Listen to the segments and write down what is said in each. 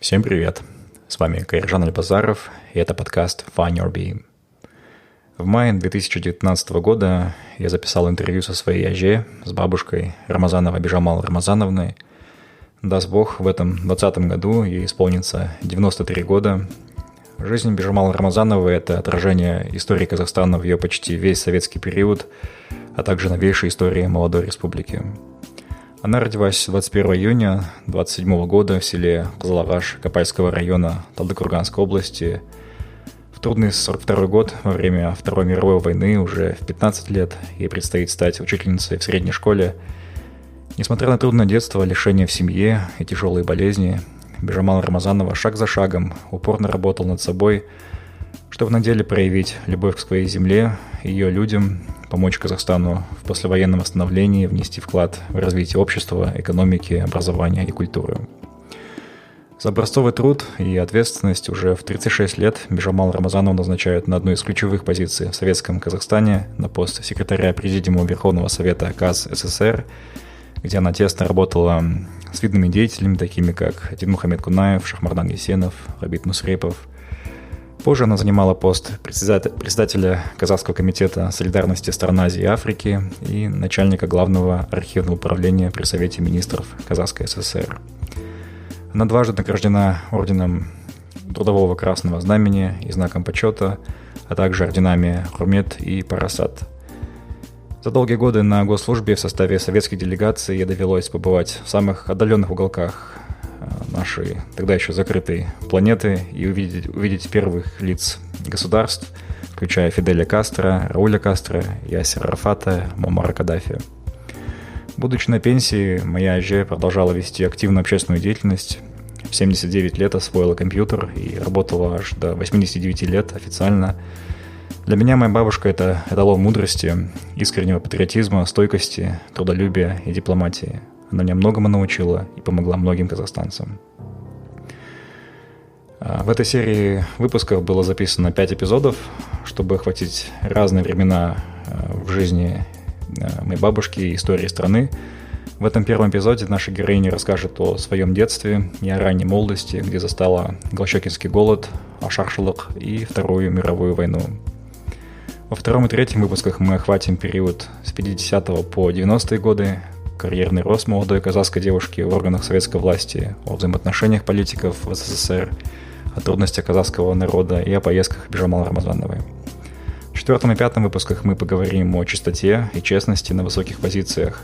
Всем привет! С вами Кайржан Альбазаров, и это подкаст Find Your Being. В мае 2019 года я записал интервью со своей яже, с бабушкой Рамазановой Бижамал Рамазановной. Даст Бог, в этом 2020 году ей исполнится 93 года. Жизнь Бижамал Рамазановой – это отражение истории Казахстана в ее почти весь советский период, а также новейшей истории молодой республики. Она родилась 21 июня 1927 года в селе Кызылагаш Копайского района Талдыкурганской области. В трудный 1942 год, во время Второй мировой войны, уже в 15 лет, ей предстоит стать учительницей в средней школе. Несмотря на трудное детство, лишения в семье и тяжелые болезни, Бижамал Рамазанова шаг за шагом упорно работал над собой, чтобы на деле проявить любовь к своей земле, ее людям, помочь Казахстану в послевоенном восстановлении, внести вклад в развитие общества, экономики, образования и культуры. За образцовый труд и ответственность уже в 36 лет Бижамал Рамазанову назначают на одну из ключевых позиций в советском Казахстане, на пост секретаря Президиума Верховного Совета КАС СССР, где она тесно работала с видными деятелями, такими как Динмухамед Кунаев, Шахмардан Есенов, Рабит Мусрепов. Позже она занимала пост председателя Казахского комитета солидарности стран Азии и Африки и начальника главного архивного управления при Совете министров Казахской ССР. Она дважды награждена орденом Трудового Красного Знамени и знаком почета, а также орденами Хурмет и Парасат. За долгие годы на госслужбе в составе советских делегаций ей довелось побывать в самых отдаленных уголках нашей тогда еще закрытой планеты и увидеть первых лиц государств, включая Фиделя Кастро, Рауля Кастро, Ясера Арафата, Муаммара Каддафи. Будучи на пенсии, моя аже продолжала вести активную общественную деятельность. В 79 лет освоила компьютер и работала аж до 89 лет официально. Для меня моя бабушка – это эталон мудрости, искреннего патриотизма, стойкости, трудолюбия и дипломатии. Она меня многому научила и помогла многим казахстанцам. В этой серии выпусков было записано 5 эпизодов, чтобы охватить разные времена в жизни моей бабушки и истории страны. В этом первом эпизоде наша героиня расскажет о своем детстве и о ранней молодости, где застала Голощёкинский голод, ашаршылык и Вторую мировую войну. Во втором и третьем выпусках мы охватим период с 50 по 90-е годы, карьерный рост молодой казахской девушки в органах советской власти, о взаимоотношениях политиков в СССР, о трудностях казахского народа и о поездках Бижамал Рамазановой. В четвертом и пятом выпусках мы поговорим о чистоте и честности на высоких позициях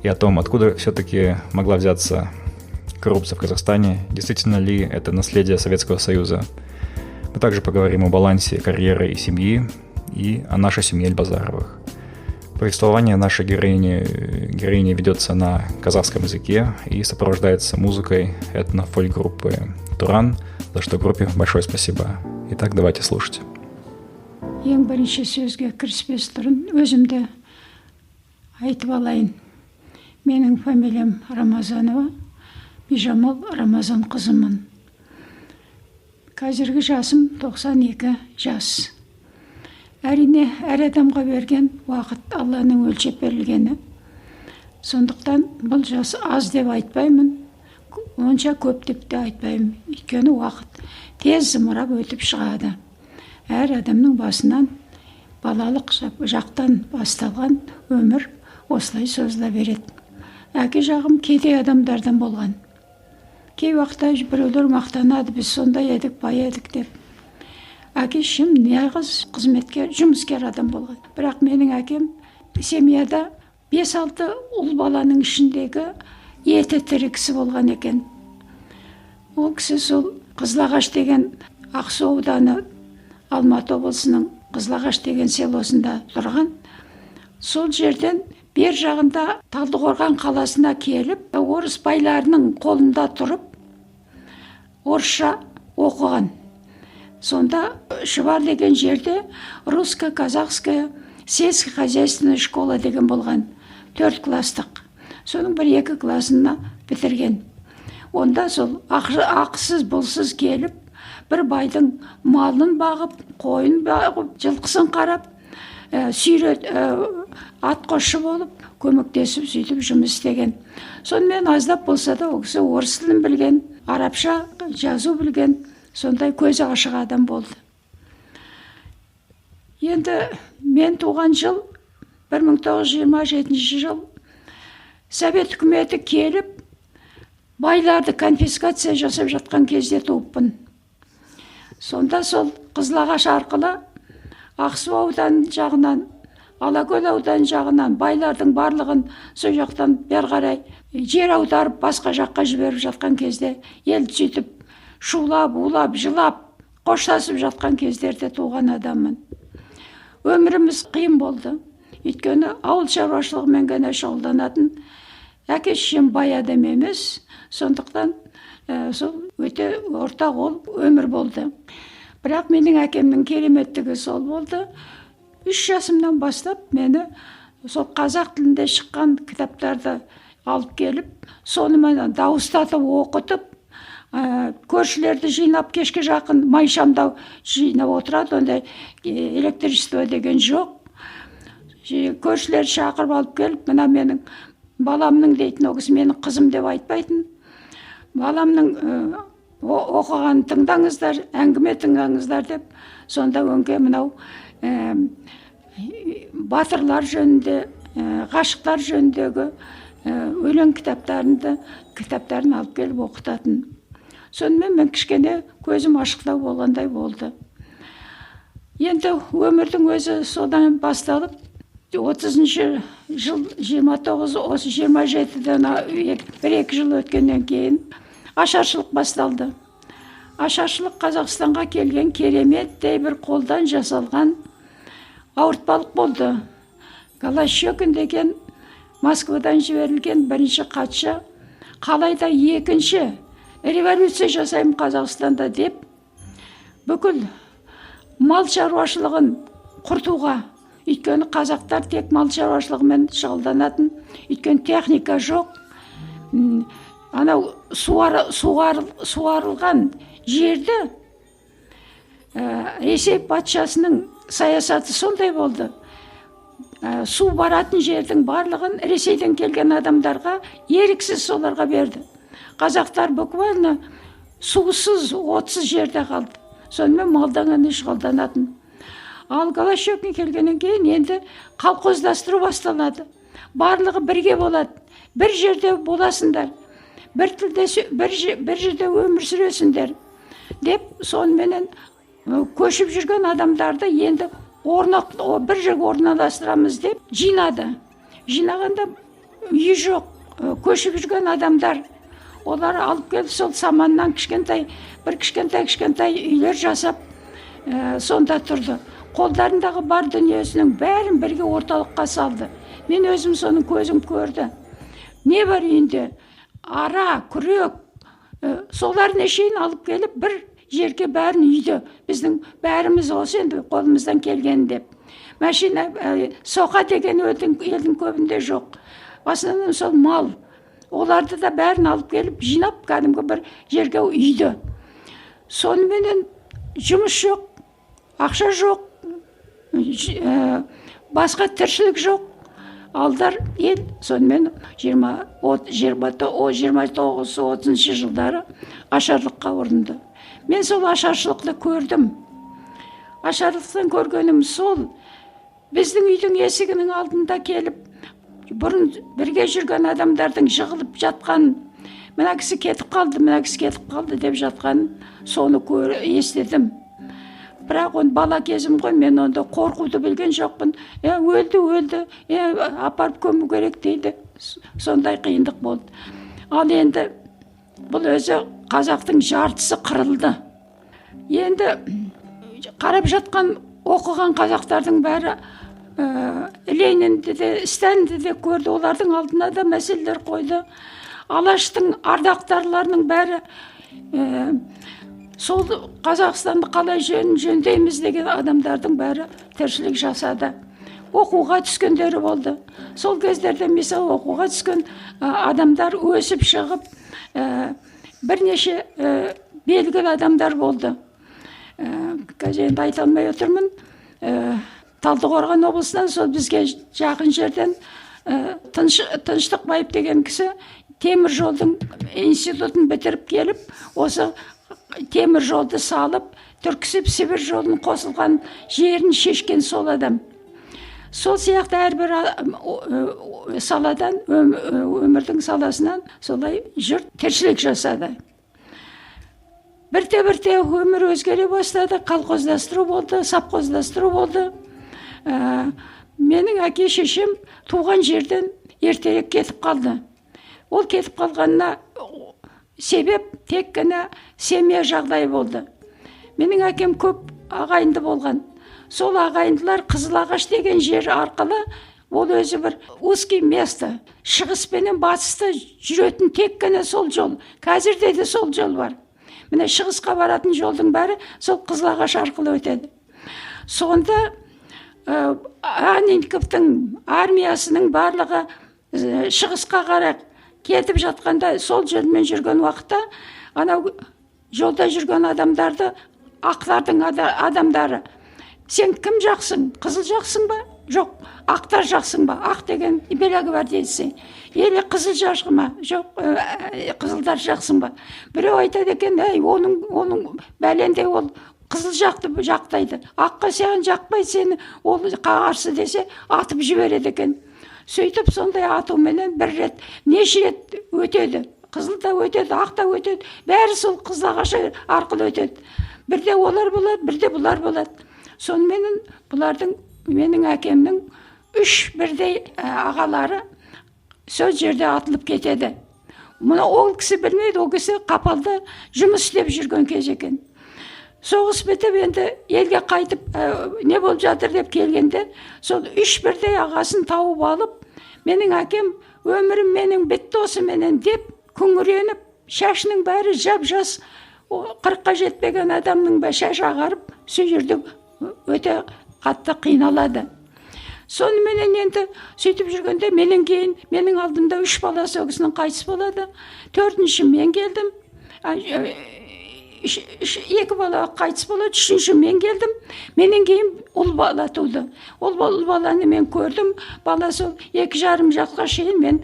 и о том, откуда все-таки могла взяться коррупция в Казахстане, действительно ли это наследие Советского Союза. Мы также поговорим о балансе карьеры и семьи и о нашей семье Альбазаровых. Повествование нашей героини ведется на казахском языке и сопровождается музыкой этно-фольк-группы «Туран», за что группе большое спасибо. Итак, давайте слушать. Ең бірінші сөзге кіріспес тұрын өзімді айтып алайын. Менің фамилиям Рамазанова, Бижамал Рамазан қызымын. Қазіргі жасым 92 жас. Әрине, әр адамға берген уақыт Алланың өлшеп берілгені. Сондықтан бұл жас аз деп айтпаймын, онша көп деп те айтпаймын. Өйткені уақыт тез зымырап өтіп шығады. Әр адамның басынан балалық жақтан басталған өмір осылай созыла береді. Әке жағым кедей адамдардан болған. Кей уақытта біреулер мақтанады, біз сондай едік, бай едік деп. Әкешім неғыз қызметкер, жұмыскер адам болған. Бірақ менің әкем семьяда 5-6 ұл баланың ішіндегі еті тірі кісі болған екен. Ол кісі сол Қызылағаш деген Ақсу ауданы Алматы облысының Қызылағаш деген селосында тұрған. Сол жерден бер жағында Талдықорған қаласына келіп, орыс байларының қолында тұрып, орысша оқыған. Сонда Шывар деген жерде русско-казахская сельско-хозяйственная школа деген болған. 4 класстық. Соның 1-2 классына бітірген. Онда сол ақысыз бұлсыз келіп, бір байдың малын бағып, қойын бағып, жылқысын қарап, ат қосшы болып, көмектесіп сөйтіп жұмыс істеген. Сонымен аздап болса да ол кісі орыс тілін білген, арабша жазу білген, сондай көзі ашық адам болды. Енді мен туған жыл 1927 жыл Совет үкіметі келіп, байларды конфискация жасап жатқан кезде туыппын. Сонда сол Қызылағаш арқылы Ақсу ауданы жағынан, Алакөл ауданы жағынан байлардың барлығын сол жақтан бері қарай жер аударып басқа жаққа жіберіп жатқан кезде, ел сөйтіп шулап, улап, жылап, қоштасып жатқан кездерде туған адаммын. Өміріміз қиын болды. Өйткені ауыл шаруашылығымен ғана шұғылданатын әке-шешем бай адам емес, сондықтан сол өте орта қол өмір болды. Бірақ менің әкемнің кереметтігі сол болды. 3 жасымнан бастап мені сол қазақ тілінде шыққан кітаптарды алып келіп, соны мен дауыстатып оқытып, көршілерді жинап, кешке жақын майшамдау жинап отырады, ондай электричество деген жоқ. Көршілерді шақырып алып келіп, мына менің баламның дейтін, ол кісі менің қызым деп айтпайтын. Баламның оқығанын тыңдаңыздар, әңгіме тыңдаңыздар деп, сонда өңге мынау батырлар жөнінде, ғашықтар жөніндегі өлең кітаптарын алып келіп оқытатын. Сонымен мен кішкене көзім ашықтау болғандай болды. Енді өмірдің өзі содан басталып, 30-шы жыл 27-ден 1-2 жыл өткеннен кейін ашаршылық басталды. Ашаршылық Қазақстанға келген кереметтей бір қолдан жасалған ауыртпалық болды. Голощекин деген Москвадан жіберілген бірінші хатшы, қалайда екінші революция жасаймын Қазақстанда деп, бүкіл мал шаруашылығын құртуға, өйткені қазақтар тек мал шаруашылығымен шұғылданатын, өйткені техника жоқ. Анау суарылған жерді Ресей патшасының саясаты сондай болды. Су баратын жердің барлығын Ресейден келген адамдарға еріксіз соларға берді. Қазақтар буквально сусыз, отсыз жерде қалды. Сонымен малдан ғана шұғылданатын. Ал Голощекин келгеннен кейін енді колхоздастыру басталады. Барлығы бірге болады. Бір жерде боласыңдар. Бір жерде өмір сүресіңдер деп, сонымен көшіп жүрген адамдарды енді бір жерге орналастырамыз деп жинады. Жинағанда үй жоқ, көшіп жүрген адамдар, олар алып келіп сол саманнан кішкентай үйлер жасап, сонда тұрды. Қолдарындағы бар дүниесінің бәрін бірге орталыққа салды. Мен өзім соның көзім көрді. Не бар үйінде? Ара, күрек, солар нешейін алып келіп, бір жерге бәрін үйді. Біздің бәріміз осы енді қолымыздан келген деп. Машина, соқа деген елдің көбінде жоқ. Басынан сол мал. Оларды да бәрін алып келіп, жинап, кәдімгі бір жерге үйді. Соныменен жұмыс жоқ, ақша жоқ, басқа тіршілік жоқ. Алдар ел, сонымен 29-30 жылдары ашарлыққа ұрынды. Мен сол ашаршылықты көрдім. Ашарлықтан көргенім сол, біздің үйдің есігінің алдында келіп, бұрын бірге жүрген адамдардың жығылып жатқан, мына кісі кетіп қалды деп жатқан, соны естідім. Бірақ он бала кезім ғой, мен онда қорқуды білген жоқпын. Өлді, апарып көму керек дейді. Сондай қиындық болды. Ал енді бұл өзі қазақтың жартысы қырылды. Енді қарап жатқан, оқыған қазақтардың бәрі Ленинді де, Сталинді де көрді. Олардың алдына да мәселелер қойды. Алаштың ардақтарларының бәрі сол Қазақстанды қалай жөндейміз деген адамдардың бәрі тіршілік жасады. Оқуға түскендері болды. Сол кездерде мысалы оқуға түскен адамдар өсіп шығып, бірнеше белгілі адамдар болды. Қазір айта алмай отырмын. Талдықорған облысынан сол бізге жақын жерден Тыныштықбаев деген кісі темір жолдың институтын бітіріп келіп, осы темір жолды салып, Түрксіб Сібір жолын қосылған жерін шешкен сол адам. Сол сияқты әрбір саладан, өмірдің саласынан солай жұрт тіршілік жасады. Бірте-бірте өмір өзгере бастады, колхоздастыру болды, совхоздастыру болды. Менің әке шешем туған жерден ертерек кетіп қалды. Ол кетіп қалғанына себеп тек қана семья жағдайы болды. Менің әкем көп ағайынды болған. Сол ағайындылар Қызылағаш деген жер арқылы, ол өзі бір узкий место. Шығыс пенен батысты жүретін тек қана сол жол. Қазірде де сол жол бар. Міне шығысқа баратын жолдың бәрі сол Қызылағаш арқылы өтеді. Сонда Анненковтың армиясының барлығы шығысқа қарай кетіп жатқанда, сол жолмен жүрген уақытта, анау жолда жүрген адамдарды, ақтардың адамдары: сен кім жақсың? Қызыл жақсың ба? Жоқ, ақтар жақсың ба? Ақ деген белогвардейцы. Или қызыл жақсың ба? Жоқ, қызылдар жақсың ба? Біреу айтады екен: оның бәленде ол қызыл жақты жақтайды. Аққа саған жақпайды, сені ол қарсы десе атып жібереді екен. Сөйтіп сондай атуменен бір рет, неше рет өтеді. Қызыл да өтеді, ақ та өтеді. Бәрі сол Қызылағаш арқылы өтеді. Бірде олар болады, бірде бұлар болады. Сонымен бұлардың, менің әкемнің 3 бірдей ағалары сол жерде атылып кетеді. Мұны ол кісі білмейді, ол кісі қапалда жұмыс істеп жүрген кез екен. Соғыс бітіп, енді елге қайтып, не болып жатыр деп келгенде, сол 3 бірдей ағасын тауып алып, менің әкем өмірім менің бітті осыменен деп күңіреніп, шашының бәрі жап-жас, 40-қа жетпеген адамның шашы ағарып, сол жерде өте қатты қиналады. Соныменен енді сөйтіп жүргенде, менен кейін, менің алдымда 3 баласы ол кісінің қайтыс болады. 4-ші мен келдім. 2 бала қайтыс болады, 3-ші мен келдім. Менен кейін ұл бала туды. Ол баланы мен көрдім. Баласы 2,5 жасқа шейін мен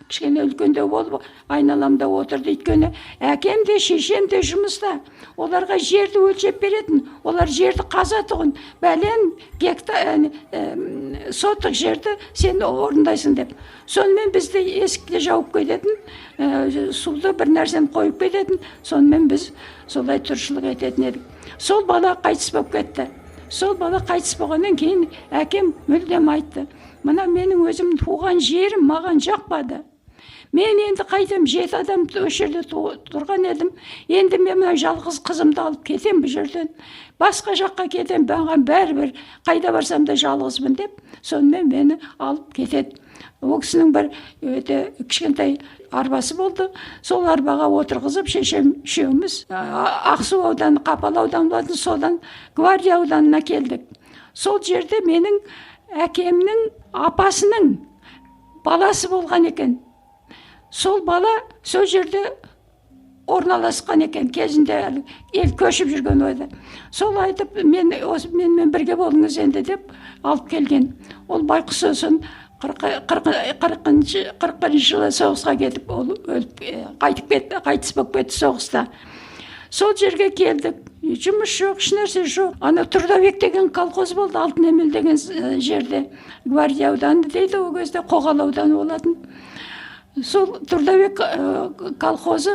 кішкене үлкендеу болып айналамда отырды. Өйткені әкем де шешем де жұмыста. Оларға жерді өлшеп беретін. Олар жерді қазатұғын. Бәлен сотық жерді сен орындайсың деп. Сонымен бізді есікті жауып кететін, суды бір нәрсені қойып кететін. Сонымен біз солай тұршылық ететін едік. Сол бала қайтыс болып кетті. Сол бала қайтыс болғаннан кейін әкем мүлдем айтты: мына менің өзім туған жерім маған жақпады. Мен енді қайтам, 7 адам осы жерде тұрған едім. Енді мен жалғыз қызымды алып кетем бұл жерден. Басқа жаққа кетем, маған бәрібір қайда барсам да жалғызбын деп, сонымен мені алып кетеді. Ол кісінің бір өте кішкентай арбасы болды. Сол арбаға отырғызып, шешем үшеуміз Ақсу ауданы, Қапал ауданы болатын, содан Гвардия ауданына келдік. Сол жерде менің әкемнің апасының баласы болған екен. Сол бала сол жерде орналасқан екен кезінде, ел көшіп жүрген ойда. Сол айтып, менімен бірге болыңыз енді деп алып келген. Ол байқұс сосын 41 жылы соғысқа кетіп, ол қайтыс болып кетті соғыста. Сол жерге келдік. Жұмыс жоқ, ешнәрсе жоқ. Ана Трудовик деген колхоз болды, Алтынемел деген жерде. Гвардия ауданы дейді, ол кезде Қоғал ауданы болатын. Сол Трудовик колхозы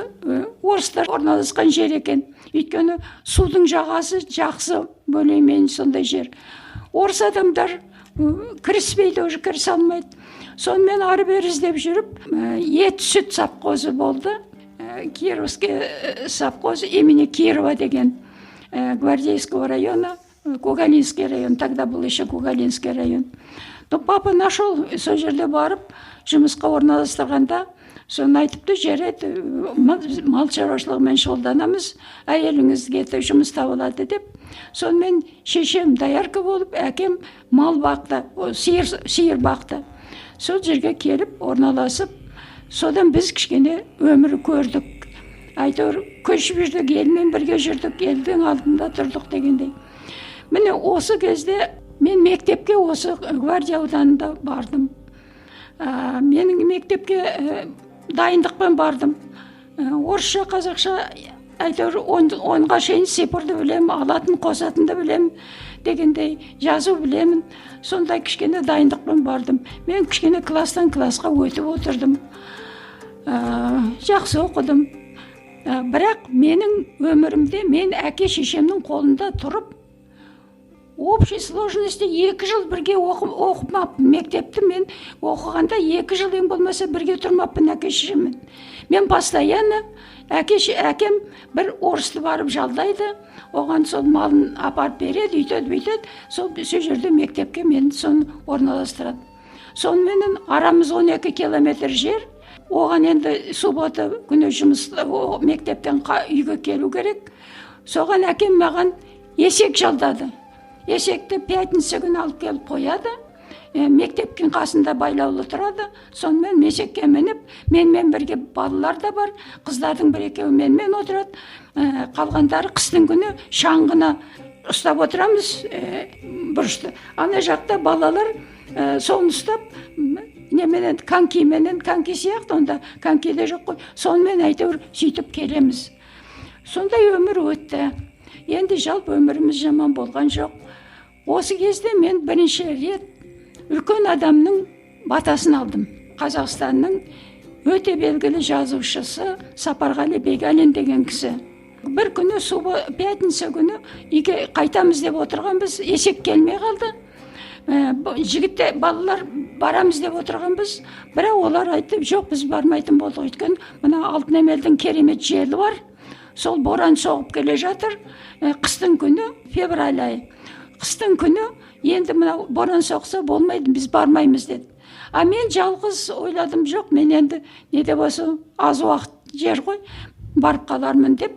орыстар орналасқан жер екен. Өйткені судың жағасы жақсы, бөлеймен сондай жер. Орыс адамдар кіріспейді, уже кіріс алмайды. Сонымен ары бері іздеп жүріп, ет сүт совхозы болды. Кировский совхоз имени Кирова деген, Гвардейского района, Кугалинский район, тогда был еще Кугалинский район. Но папа нашел, сол жерде барып, жұмысқа орналастырғанда, соны айтыпты: жарайды, мал шаруашылығымен шұғылданамыз, әйеліңізге жұмыс табылады деп. Сонымен шешем доярка болып, әкем мал бақты, сиыр бақты. Сол жерге келіп орналасып, содан біз кішкене өмір көрдік. Әйтеуір көшіп жүрдік, елмен бірге жүрдік, елдің алдында тұрдық дегендей. Міне осы кезде мен мектепке осы Гвардия ауданында бардым. Менің мектепке дайындықпен бардым. Орысша, қазақша әйтеуір 10-ға шейін цифрды білемін, алатын қосатынды білемін дегендей, жазу білемін. Сондай кішкене дайындықпен бардым. Мен кішкене класстан классқа өтіп отырдым. Жақсы оқыдым. Бірақ менің өмірімде мен әке шешемнің қолында тұрып, общей сложности 2 жыл бірге оқымаппын. Мектепті мен оқығанда 2 жыл ең болмаса бірге тұрмаппын әке шешеммен. Мен постоянно әкем бір орысты барып жалдайды, оған сол малын апарып береді, үйтеді, бүйтеді. Сол жерде мектепке мені соны орналастырады. Сонымен арамыз 12 километр жер. Оған енді суббота күні мектептен үйге келу керек. Соған әкем маған есек жалдады. Есекті пятница күні алып келіп қояды. Мектептің қасында байлаулы тұрады. Сонымен есекке мініп, менімен бірге балалар да бар. Қыздардың бір-екеуі менімен отырады. Қалғандары қыстың күні шаңғына ұстап отырамыз бұрышты. Ана жақта балалар соны ұстап, неменен коньки сияқты, онда коньки де жоқ қой. Сонымен әйтеуір сөйтіп келеміз. Сондай өмір өтті. Енді жалпы өміріміз жаман болған жоқ. Осы кезде мен бірінші рет үлкен адамның батасын алдым. Қазақстанның өте белгілі жазушысы Сапарғали Бегалин деген кісі. Бір күні пятница күні үйге қайтамыз деп отырғанбыз, есек келмей қалды. Жігітте балалар барамыз деп отырғанбыз, бірақ олар айтты, жоқ, біз бармайтын болдық, өйткені мына Алтын Емелдің керемет желі бар. Сол боран соғып келе жатыр. Қыстың күні, февраль айы. Қыстың күні енді мына боран соқса болмайды, біз бармаймыз деді. А мен жалғыз ойладым, жоқ, мен енді не де болса аз уақыт жер ғой, барып қалармын деп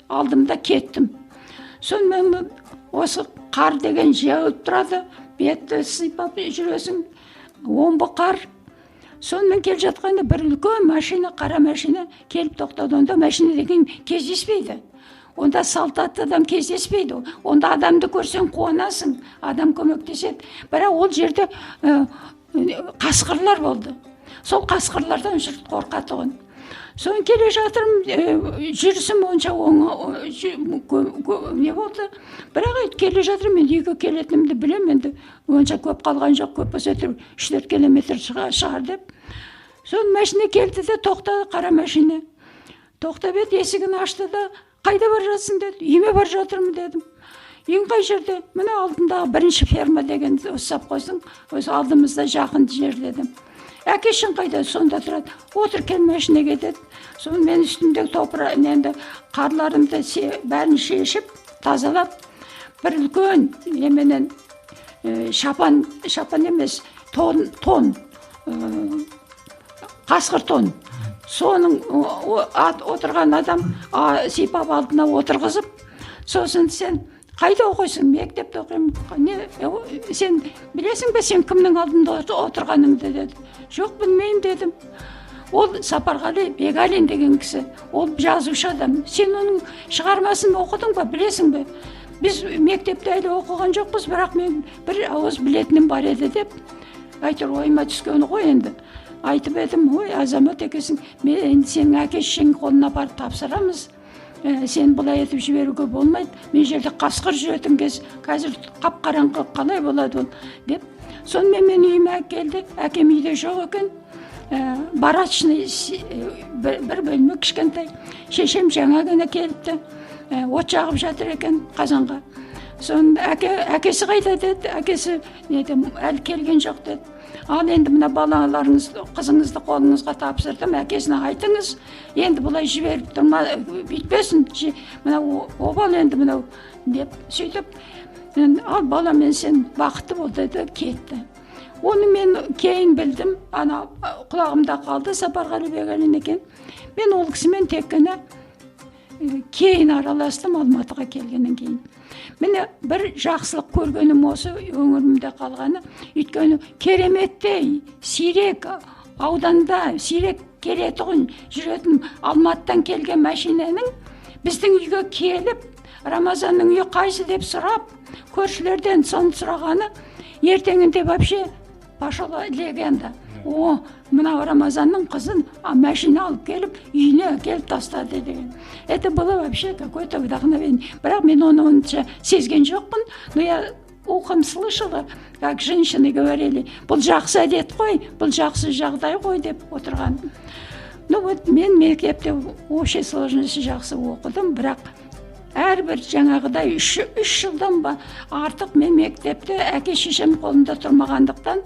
алдым да кеттім. Сонымен осы қар деген жауып тұрады, бетті сипап жүресің, омбы қар. Сонымен келе жатқанда бір үлкен машина, қара машина келіп тоқтады. Онда машина деген кездеспейді. Онда салт адам кездеспейді. Онда адамды көрсең қуанасың, адам көмектеседі. Бірақ ол жерде қасқырлар болды. Сол қасқырлардан жұрт қорқады ғой. Соны келе жатырмын, жүрісім онша не болды. Бірақ келе жатырмын, мен үйге келетінімді білем, енді онша көп қалған жоқ, көп болса 3-4 километр шығар деп. Соны машина келді де тоқтады, қара машина. Тоқтап еді, есігін ашты да, қайда бар жатсың деді. Үйіме бар жатырмын дедім. Үйің қай жерде? Мына алдындағы бірінші ферма деген ұстап қойсың, осы алдымызда жақын жер дедім. Әкешің қайда? Сонда тұрады. Отыр, кел машинаға деді. Соны мен үстімдегі енді қарларымды бәрін шешіп, тазалап, бір үлкен неменен шапан емес, тон, қасқыр тон. Соның отырған адам сипап алдына отырғызып, сосын сен қайда оқисың? Мектепте оқимын. Сен білесің бе, сен кімнің алдында отырғаныңды деді. Жоқ, білмеймін дедім. Ол Сапарғали Бегалин деген кісі. Ол жазушы адам. Сен оның шығармасын оқыдың ба, білесің бе? Біз мектепте әлі оқыған жоқпыз, бірақ мен бір ауыз білетінім бар еді деп. Әйтеуір ойыма түскені ғой енді. Айтып едім, ой, азамат екесің, мен сенің әке-шешеңнің қолына барып тапсырамыз. Сен бұлай етіп жіберуге болмайды. Мен жерде қасқыр жүретін кез, қазір қап-қараңғы қалай болады ол деп. Сонымен мен үйіме келді. Әкем үйде жоқ екен. Барачный бір бөлме кішкентай. Шешем жаңа ғана келіпті. От жағып жатыр екен қазанға. Соны әкесі қайда деді. Әкесі әлі келген жоқ деді. Ал енді мына балаларыңыз, қызыңызды қолыңызға тапсырдым, әкесіне айтыңыз. Енді бұлай жіберіп тұрма, бүйтпесін. Мына обал енді мынау деп сөйтіп, ал бала, мен сен бақытты бол деді, кетті. Оны мен кейін білдім, ана құлағымда қалды, Сапарғали Бегалин екен. Мен ол кісімен тек қана кейін араластым, Алматыға келгеннен кейін. Міне бір жақсылық көргенім осы өңірімде қалғаны, өйткені кереметтей сирек ауданда сирек келетұғын жүретін Алматыдан келген машинаның біздің үйге келіп, Рамазанның үйі қайсы деп сұрап, көршілерден соны сұрағаны ертеңінде вообще пошла легенда. о, мына Рамазанның қызын машина алып келіп үйіне әкеліп тастады деген. Это было вообще какое-то вдохновение. Бірақ мен оны онша сезген жоқпын, но я ухом слышала, как женщины говорили, бұл жақсы әдет қой, бұл жақсы жағдай ғой деп отырған. Ну вот мен мектепте общей сложности жақсы оқыдым, бірақ әрбір жаңағыдай үш жылдан ба артық мен мектепте әке шешем қолында тұрмағандықтан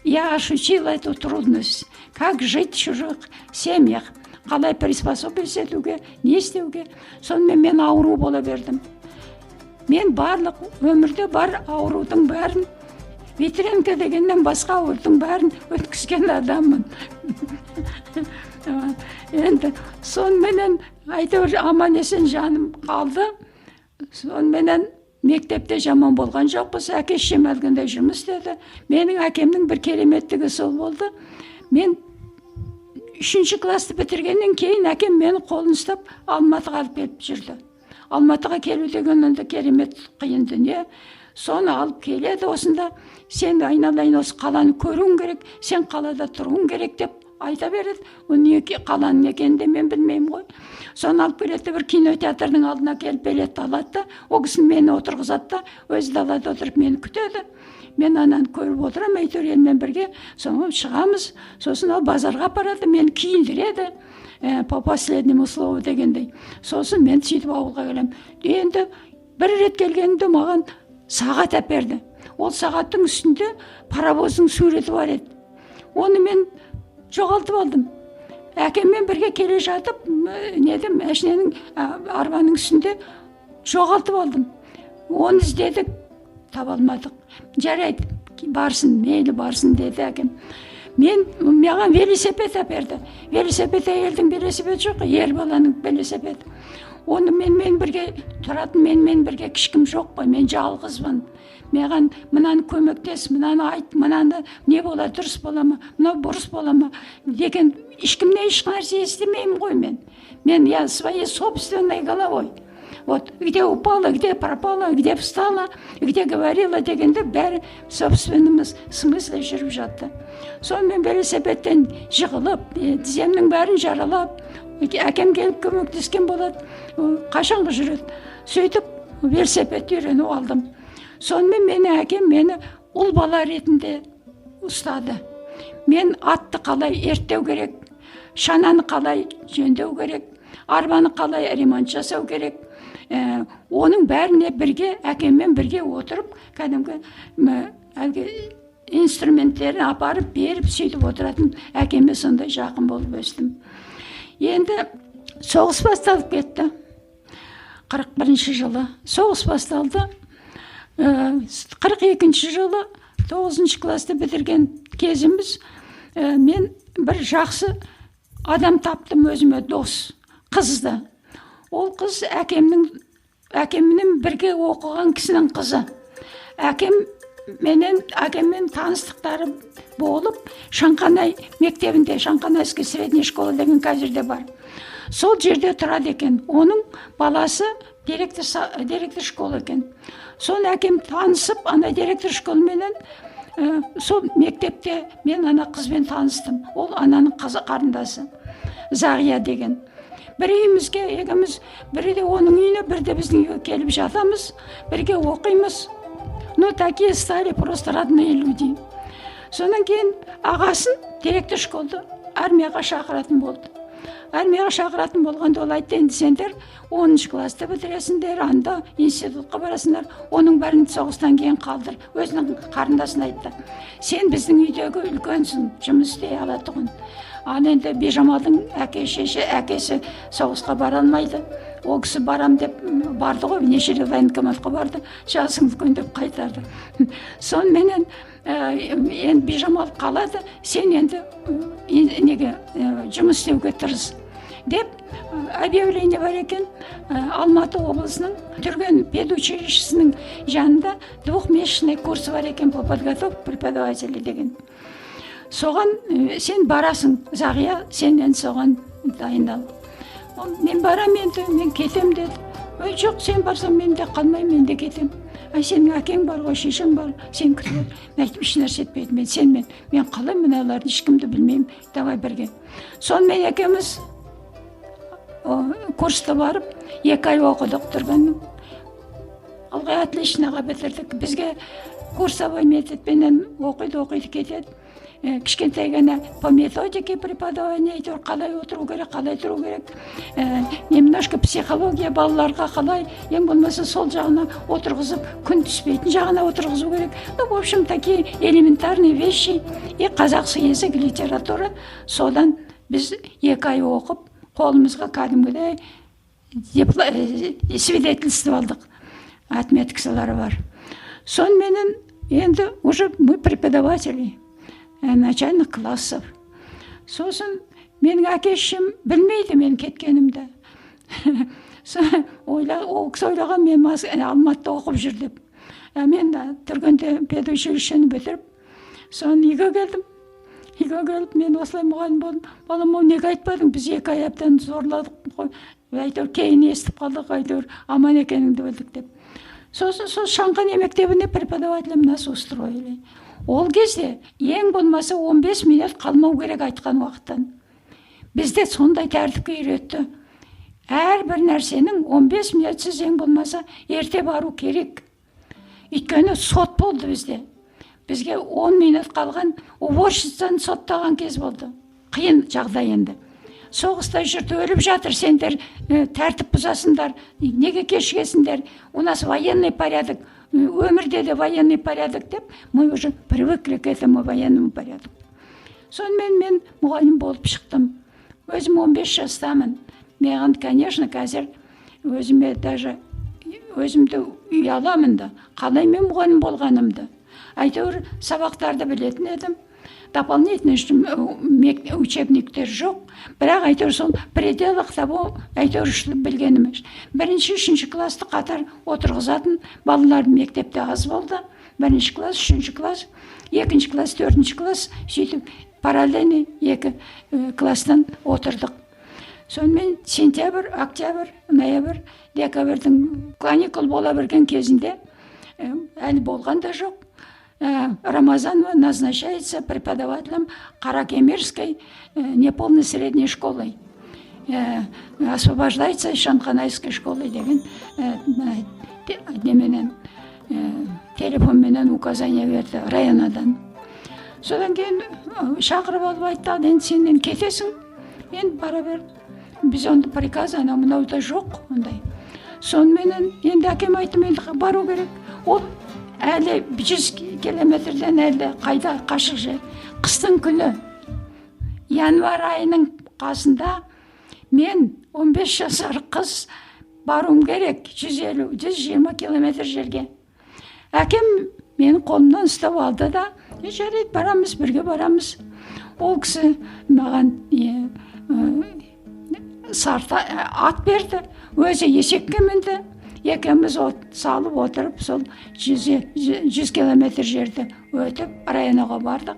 я ощутила эту трудность, как жить в чужих семьях, қалай приспособиться етуге, не істеуге. Сонымен мен ауру бола бердім. Мен барлық өмірде бар аурудың бәрін, ветрянка дегеннен басқа аурудың бәрін өткізген адаммын. Енді сонымен әйтеуір аман есен жаным қалды. Сонымен мектепте жаман болған жоқпыз. Әке шешем әлгінде жұмыс істеді. Менің әкемнің бір кереметтігі сол болды. Мен 3-ші класты бітіргеннен кейін әкем мені қолын ұстап Алматыға алып келіп жүрді. Алматыға келу деген енді керемет қиын дүние. Соны алып келеді осында. Сен айналайын осы қаланы көруің керек, сен қалада тұруың керек деп айта береді. Оны қаланың екенін де мен білмеймін ғой. Соны алып келеді, бір кинотеатрдың алдына келіп билет алады да, о кісі мені отырғызады да, өзі далада отырып мені күтеді. Мен ананы көріп отырамын, әйтеуір елмен бірге. Соны шығамыз, сосын ол базарға апарады, мені киіндіреді. По последнему слову дегендей. Сосын мен сөйтіп ауылға келем. Енді бір рет келгенімде маған сағат әперді. Ол сағаттың үстінде паровоздың суреті бар еді. Оны мен жоғалтып алдым. Әкеммен бірге келе жатып, машинаның арбаның үстінде жоғалтып алдым. Оны іздедік, таба алмадық. Жарайды, барсын, мейлі барсын деді әкем. Маған велосипед әперді. Велосипед әйелдің велосипеді жоқ, ер баланың велосипеді. Оны мен бірге тұратын, мен бірге кішкім жоқ қой, мен жалғызбын. Маған мынаны көмектес, мынаны айт, мынаны не болады, дұрыс бола ма, мынау бұрыс бола ма деген ешкімнен ешнәрсе естімеймін ғой мен. Я своей собственной головой. Вот где упала, где пропала, где встала, где говорила дегенде бәрі в собственном смысле жүріп жатты. Сонымен велосипедтен жығылып, тіземнің бәрін жаралап, әкем келіп көмектескен болады, қашанғы жүреді. Сөйтіп велосипед үйреніп алдым. Сонымен мені әкем мені ұл бала ретінде ұстады. Мен атты қалай ерттеу керек, шананы қалай жөндеу керек, арбаны қалай ремонт жасау керек. Оның бәріне бірге, әкеммен бірге отырып, кәдімгі инструменттерін апарып, беріп, сөйтіп отыратын әкеме сондай жақын болып өстім. Енді соғыс басталып кетті. 41-ші жылы соғыс басталды. 42-ші жылы 9-ші класты бітірген кезіміз, мен бір жақсы адам таптым өзіме, дос, қызды. Ол қыз әкеммен бірге оқыған кісінің қызы. Әкеммен таныстықтары болып, Шанқанай мектебінде, Шанқанайский средний школа деген қазірде бар. Сол жерде тұрады екен. Оның баласы директор школы екен. Соны әкем танысып, ана директор школыменен сол мектепте мен ана қызбен таныстым. Ол ананың қарындасы, Зағия деген. Бір үйімізге, екеуміз бірде оның үйіне, бірде біздің үйге келіп жатамыз, бірге оқимыз. Ну, такие стали просто родные люди. Сонан кейін ағасын директор школды армияға шақыратын болды. Армияға шақыратын болғанда ол айтты, енді сендер 10-ші класты бітіресіңдер, анда институтқа барасыңдар. Оның бәрін соғыстан кейін қалдыр. Өзінің қарындасын айтты. Сен біздің үйдегі үлкенсің, жұмыс істей алатұғын. Ал енді Бижамалдың әкесі соғысқа бара алмайды. Ол кісі барам деп барды ғой, неше рет военкоматқа барды, жасың үлкен деп қайтарды. Сонымен енді Бижамал қалады, сен енді жұмыс істеуге тырыс деп объявление бар екен. Алматы облысының Түрген педучилищесінің жанында двухмесячный курс бар екен по подготовке преподавателей деген. Соған сен барасың, Зағия, сенен соған дайындал. Мен барам енді, мен кетем деді. Жоқ, сен барсаң мен де қалмаймын, мен де кетем. ай сенің әкең бар ғой, шешең бар, сен күтіп ал. Мен айттым, еш нәрсе етпейді, мен қалай мыналарды ешкімді білмеймін, давай бірге. Сонымен екеуміз курсты барып 2 ай оқыдық тұрғанның. Алға отличноға бітірдік. Бізге курсовой методпенен оқиды кетеді. Кішкентай ғана по методике преподавания әйтеуір қалай отыру керек, қалай тұру керек. Немножко психология балаларға қалай, ең болмаса сол жағына отырғызып, күн түспейтін жағына отырғызу керек. Ну, в общем, такие элементарные вещи. И қазақсы язык, литература. Содан біз 2 ай оқып, қолымызға кәдімгідей свидетельство алдық. Отметкалары бар. Сонымен енді уже мы преподаватели начальных классов. Сосын менің әке-шешем білмейді мен кеткенімді. Ол кісі ойлаған мен Алматыда оқып жүр деп. Мен тұрғанда педучилищені бітіріп, соны үйге келдім. Үйге келіп, мен осылай мұғалім болдым. Балам, неге айтпадың? Біз 2 ай әбден зорладық қой. Әйтеуір кейін естіп қалдық, әйтеуір аман екеніңді білдік деп. Сосын сол Шанқане мектебіне преподавателем нас устроили. Ол кезде ең болмаса 15 минут қалмау керек айтқан уақыттан. Бізде сондай тәртіпке үйретті. Әрбір нәрсенің 15 минутсыз ең болмаса ерте бару керек. Өйткені сот болды бізде. Бізге 10 минут қалған уборщицаны соттаған кез болды. Қиын жағдай енді. Соғыста жұрт өліп жатыр, сендер тәртіп бұзасыңдар, неге кешігесіңдер? У нас военный порядок, өмірде де военный порядок деп, мы уже привыкли к этому военному порядку. Сонымен мен мұғалім болып шықтым. Өзім 15 жастамын. Маған, конечно, қазір өзімді ұяламын да, қалай мен мұғалім болғанымды. Әйтеуір сабақтарды білетін едім. Дополнительный учебниктер жоқ. Бірақ әйтеуір сол пределах того әйтеуір білгеніміз. 1-3 класты қатар отырғызатын балалар мектепте аз болды. 1 класс, 3 класс, 2 класс, 4 класс, сөйтіп параллельный 2 класстан отырдық. Сонымен сентябрь, октябрь, ноябрь, декабрьдің каникул бола берген кезінде әлі болған да жоқ. Рамазанова назначается преподавателем Каракемерской неполной средней школы. Освобождается Шанханайской школы деген телефонменен указание берді районадан. Содан кейін шақырып алып айтты, енді сен кетесің, енді бара бер. Біз онда приказ анау мынауда жоқ ондай. Сонымен енді әкем айтты, енді бару керек. Ол әлі 100 километрден әлі қайда қашық жер. Қыстың күні январь айының қасында мен 15 жасар қыз баруым керек 120 километр жерге. Әкем мені қолымнан ұстап алды да, жарайды, барамыз, бірге барамыз. Ол кісі маған ат берді, өзі есекке мінді. Екеуміз салып отырып, сол 100 километр жерді өтіп, районаға бардық.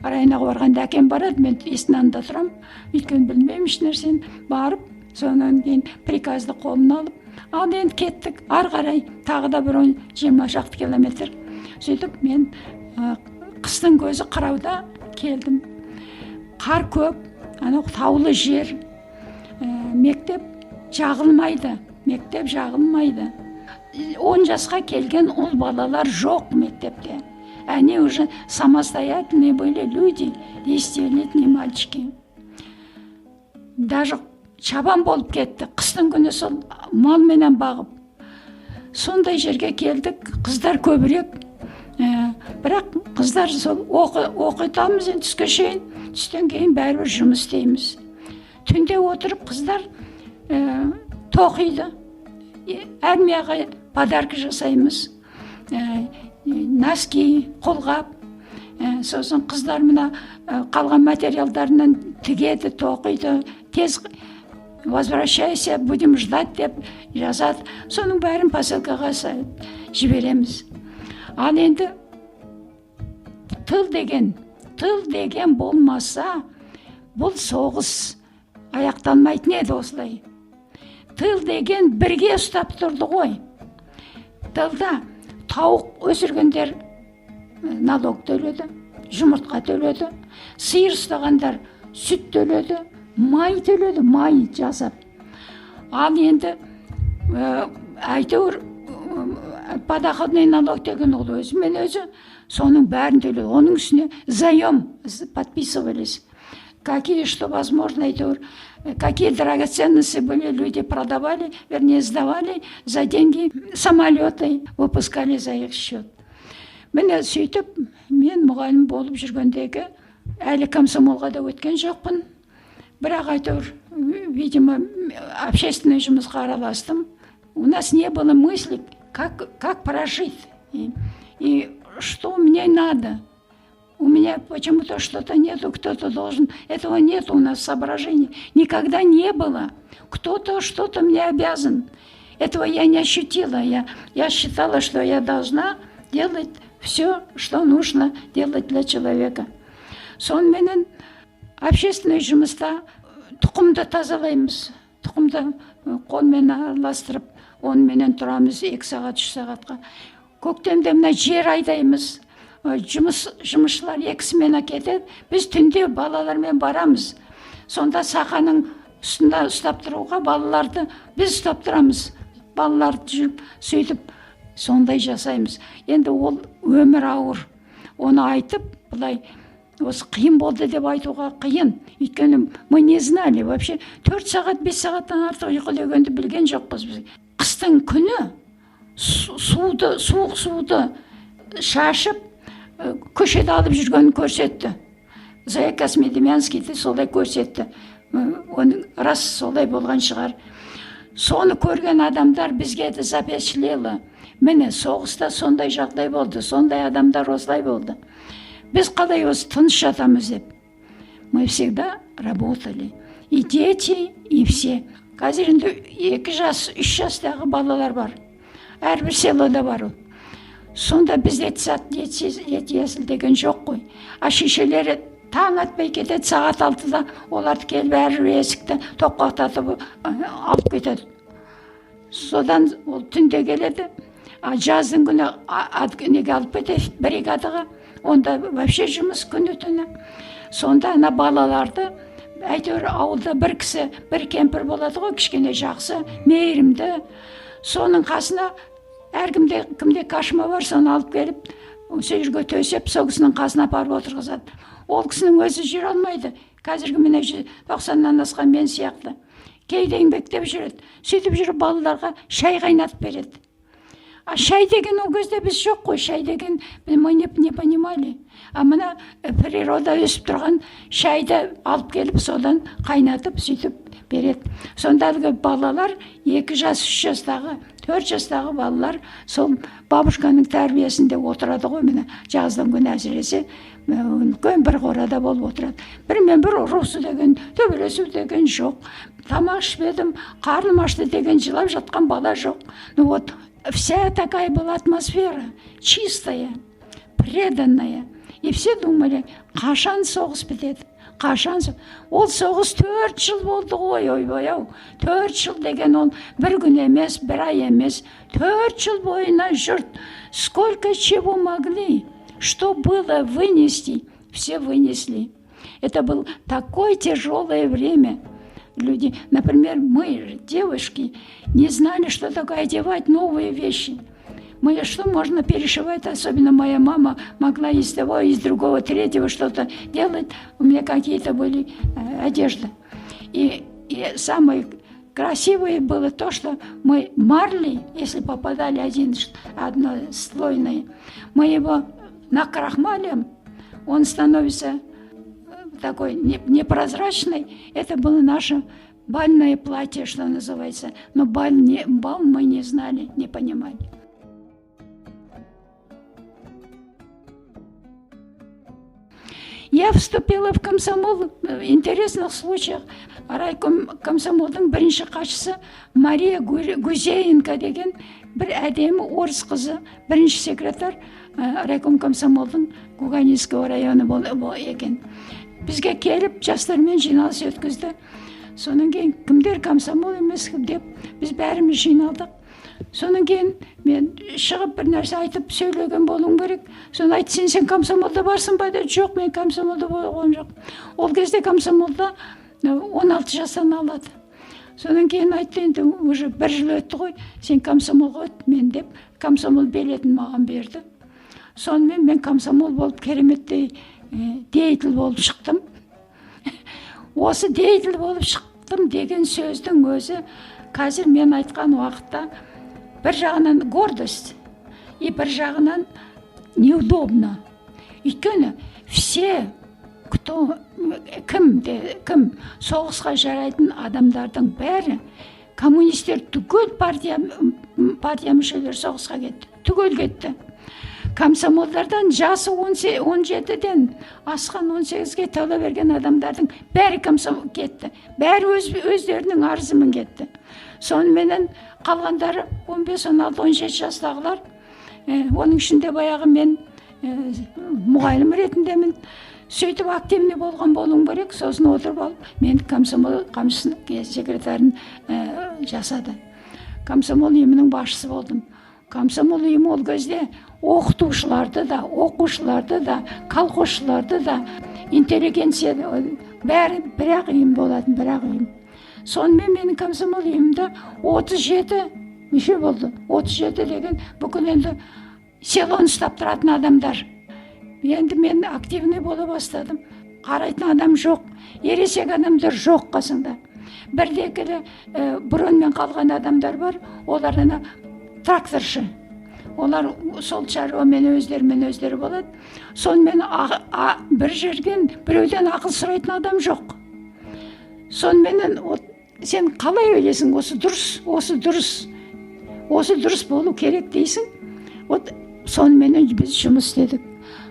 Районаға барғанда әкем барады, мен есінанда тұрам. Өйткені білмеймін еш нәрсені. Барып, сонан кейін приказды қолына алып, ал енді кеттік. Ар қарай тағы да бір 20 шақты километр. Сөйтіп, мен қыстың көзі қырауда келдім. Қар көп, анау таулы жер, мектеп жағылмайды. 10 жасқа келген ол балалар жоқ мектепте. Они уже самостоятельные были люди, 10-летние мальчики. Даже шабан болып кетті. Қыстың күні сол малменен бағып. Сондай жерге келдік, қыздар көбірек. Бірақ қыздар сол оқытамыз енді түске шейін. Түстен кейін бәрібір жұмыс істейміз. Түнде отырып қыздар тоқиды. Армияға подарка жасаймыз. Носки, қолғап. Сосын қыздар мына қалған материалдарынан тігеді, тоқиды. Тез возвращайся, будем ждать деп жазады. Соның бәрін посылкаға жібереміз. Ал енді тыл деген болмаса, бұл соғыс аяқталмайтын еді осылай. Тыл деген бірге ұстап тұрды ғой. Тылда тауық өсіргендер налог төледі, жұмыртқа төледі, сиыр ұстағандар сүт төледі, май төледі, май жасап. Ал енді әйтеуір подоходный налог деген ол өзімен өзі соның бәрін төледі. Оның үстіне заем подписывались. Какие, что возможно, әйтеуір, какие драгоценности были, люди продавали, вернее, сдавали за деньги самолеты, выпускали за их счет. Міне сөйтіп, мен мұғалім болып жүргендегі әлі комсомолға да өткен жоқпын. Бірақ әйтеуір, видимо, общественный жұмысқа араластым. У нас не было мысли, как прожить и что мне надо. У меня почему-то что-то нету, кто-то должен. Этого нет у нас соображений. Никогда не было. Кто-то что-то мне обязан. Этого я не ощутила. Я считала, что я должна делать все, что нужно делать для человека. Сонменен общественный жұмыста тұқымды тазалаймыз. Тұқымды қолмен араластырып, онменен тұрамыз 2 сағат, 3 сағатқа. Көктемде мына жер айдаймыз. Жұмысшылар 2 смена кетеді. Біз түнде балалармен барамыз. Сонда сақаның үстінде ұстап тұруға балаларды біз ұстап тұрамыз. Балаларды жүріп, сөйтіп, сондай жасаймыз. Енді ол өмір ауыр. Оны айтып, бұлай, осы қиын болды деп айтуға қиын. Өйткені мы не знали. Вообще 4 сағат, 5 сағаттан артық ұйқы дегенді білген жоқпыз біз. Қыстың күні суық суды шашып, көшеде алып жүргенін көрсетті. Заика Смедемянскийді солай көрсетті. Оның рас солай болған шығар. Соны көрген адамдар бізге де запечатлело. Міне соғыста сондай жағдай болды, сондай адамдар осылай болды. Біз қалай осы тыныш жатамыз деп. Мы всегда работали. И дети, и все. Қазір енді 2 жас, 3 жастағы балалар бар. Әрбір селода бар ол. Сонда біз етесіл деген жоқ қой. А шешелері таң атпай кетеді, сағат 6-да оларды келіп әрбір есікті тоқпақтатып алып кетеді. Содан ол түнде келеді. А жаздың күні неге алып кетеді бригадаға. Онда вообще жұмыс күні түні. Сонда ана балаларды әйтеуір ауылда бір кісі, бір кемпір болады ғой, кішкене жақсы, мейірімді. Соның қасына кімде кашма бар, соны алып келіп, осы жерге төсеп, сол кісінің қасына апарып отырғызады. Ол кісінің өзі жүре алмайды. Қазіргі міне 90-нан асқан мен сияқты. Кейде еңбектеп жүреді. Сөйтіп жүріп балаларға шай қайнатып береді. А шай деген ол кезде біз жоқ қой, шай деген мы не понимали. А мына природа өсіп тұрған шайды алып келіп, содан қайнатып, сөйтіп береді. Сондағы балалар 2 жас, 3 жастағы, 4 жастағы балалар сол бабушканың тәрбиесінде отырады ғой, міне жаздың күні әсіресе үлкен бір қорада болып отырады. Бірмен бір ұрысу деген, төбелесу деген жоқ. Тамақ ішпедім, қарным ашты деген жылап жатқан бала жоқ. Ну вот, вся такая была атмосфера, чистая, преданная. И все думали, қашан соғыс бітеді, қашан соғыс. Ол соғыс 4 жыл болды ғой, ойбай-ау. 4 жыл деген ол бір күн емес, бір ай емес. 4 жыл бойына жұрт. Сколько чего могли, что было вынести, все вынесли. Это было такое тяжелое время. Люди, например, мы, девушки, не знали, что такое одевать новые вещи. Что можно перешивать, особенно моя мама могла из того, из другого, третьего что-то делать. У меня какие-то были одежды. И самое красивое было то, что мы марли, если попадали однослойные, мы его накрахмалим, он становится такой непрозрачный. Это было наше бальное платье, что называется. Но бал мы не знали, не понимали. Я вступила в комсомол в интересных случаях. Райком комсомолдың бірінші хатшысы Мария Гузеенко деген бір әдемі орыс қызы, бірінші секретарь райком комсомолдың Гуганинского районы екен. Бізге келіп, жастармен жиналыс өткізді. Сонан кейін кімдер комсомол емес деп біз бәріміз жиналдық. Сонан кейін мен шығып бір нәрсе айтып сөйлеген болуым керек. Соны айтты, сен комсомолда барсың ба деді. Жоқ, мен комсомолда болған жоқ. Ол кезде комсомолда 16 жастан алады. Сонан кейін айтты, енді уже 1 жыл өтті ғой, сен комсомолға өт мен деп, комсомол билетін маған берді. Сонымен мен комсомол болып кереметтей деятель болып шықтым. Осы деятель болып шықтым деген сөздің өзі қазір мен айтқан уақытта бір жағынан гордость и бір жағынан неудобно. Өйткені все, кім соғысқа жарайтын адамдардың бәрі, коммунистер түгел партия мүшелері соғысқа кетті. Түгел кетті. Комсомолдардан жасы 17-ден асқан 18-ге тола берген адамдардың бәрі комсомол кетті. Бәрі өздерінің арызымен кетті. Соныменен қалғандары 15, 16, 17 жастағылар, оның ішінде баяғы мен мұғалім ретіндемін. Сөйтіп активный болған болуым керек. Сосын отырып алып, мен комсомол секретарын жасады. Комсомол ұйымының басшысы болдым. Комсомол ұйымы ол кезде оқытушыларды да, оқушыларды да, колхозшыларды да, интеллигенция бәрі бір-ақ ұйым болатын, бір-ақ ұйым. Сонымен менің комсомол ұйымда 37 мүше болды. 37 деген бүкіл енді селоны ұстап тұратын адамдар. Енді мен активный бола бастадым. Қарайтын адам жоқ, ересек адамдар жоқ қасында. Бірдекілі бұрынмен қалған адамдар бар, олар тракторшы. Олар сол шаруамен өздері болады. Сонымен бір жерген біреуден ақыл сұрайтын адам жоқ. Сонымен сен қалай ойлайсың, осы дұрыс болу керек дейсің. Сонымен біз жұмыс істедік.